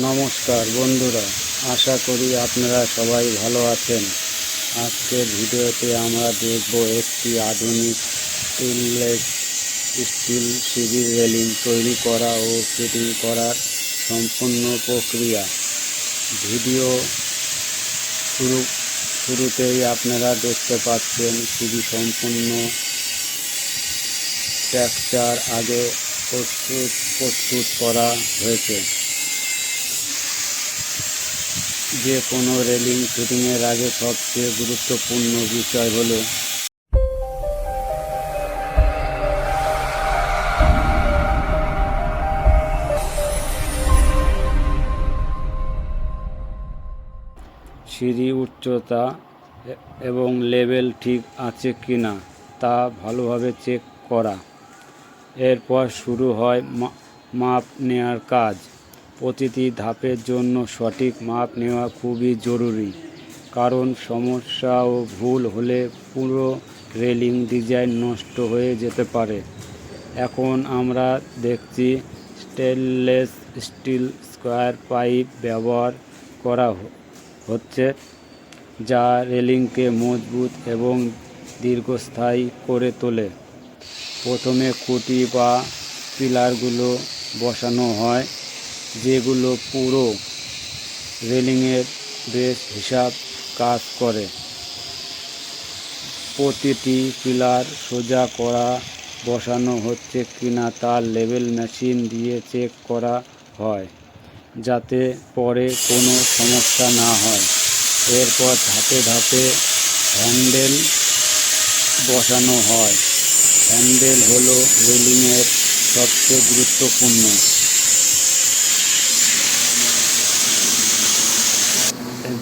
নমস্কার বন্ধুরা, আশা করি আপনারা সবাই ভালো আছেন। আজকের ভিডিওতে আমরা দেখব একটি আধুনিক স্টেনলেস স্টিল সিঁড়ি রেলিং তৈরি করা ও ফিটিং করার সম্পূর্ণ প্রক্রিয়া। ভিডিও শুরুতেই আপনারা দেখতে পাচ্ছেন সিঁড়ি সম্পূর্ণ স্ট্রাকচার আগে প্রস্তুত করা হয়েছে। যে কোনো রেলিং ফিটিংয়ের আগে সবচেয়ে গুরুত্বপূর্ণ বিষয় হলো সিঁড়ি উচ্চতা এবং লেভেল ঠিক আছে কিনা তা ভালোভাবে চেক করা। এরপর শুরু হয় মাপ নেওয়ার কাজ। প্রতিটি ধাপের জন্য সঠিক মাপ নেওয়া খুবই জরুরি, কারণ সমস্যা ও ভুল হলে পুরো রেলিং ডিজাইন নষ্ট হয়ে যেতে পারে। এখন আমরা দেখছি স্টেনলেস স্টিল স্কোয়ার পাইপ ব্যবহার করা হচ্ছে, যা রেলিংকে মজবুত এবং দীর্ঘস্থায়ী করে তোলে। প্রথমে খুঁটি বা পিলারগুলো বসানো হয়, যেগুলো পুরো রেলিংয়ের বেস হিসাব কাজ করে। প্রতিটি পিলার সোজা করা বসানো হচ্ছে কিনা তা লেভেল মেশিন দিয়ে চেক করা হয়, যাতে পরে কোনো সমস্যা না হয়। এরপর ধাপে ধাপে হ্যান্ডেল বসানো হয়। হ্যান্ডেল হলো রেলিংয়ের সবচেয়ে গুরুত্বপূর্ণ।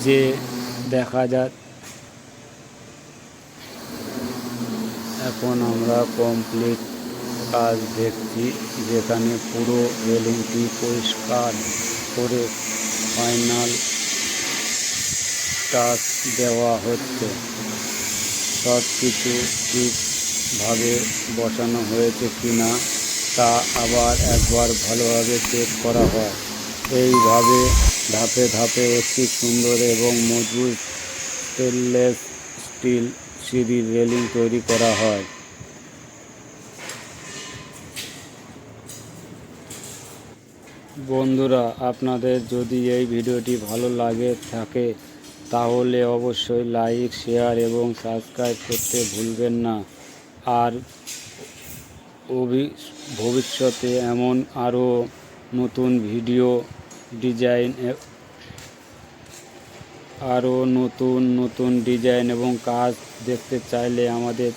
যে দেখা যায় এখন আমরা কমপ্লিট কাজ দেখছি, যেখানে পুরো রেলিংটি পরিষ্কার করে ফাইনাল টাচ দেওয়া হচ্ছে। সব কিছু ঠিকভাবে বসানো হয়েছে কিনা তা আবার একবার ভালোভাবে চেক করা হয়। এইভাবে ধাপে ধাপে একটি সুন্দর এবং মজবুত স্টেনলেস স্টিল সিঁড়ির রেলিং তৈরি করা হয়। বন্ধুরা, আপনাদের যদি এই ভিডিওটি ভালো লাগে থাকে তাহলে অবশ্যই লাইক, শেয়ার এবং সাবস্ক্রাইব করতে ভুলবেন না। আর ভবিষ্যতে এমন আরও নতুন ভিডিও ডিজাইন এবং কাজ দেখতে চাইলে আমাদের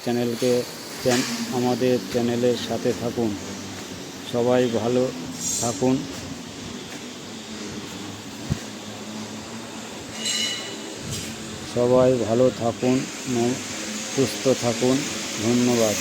চ্যানেলের সাথে থাকুন। সবাই ভালো থাকুন, সুস্থ থাকুন। ধন্যবাদ।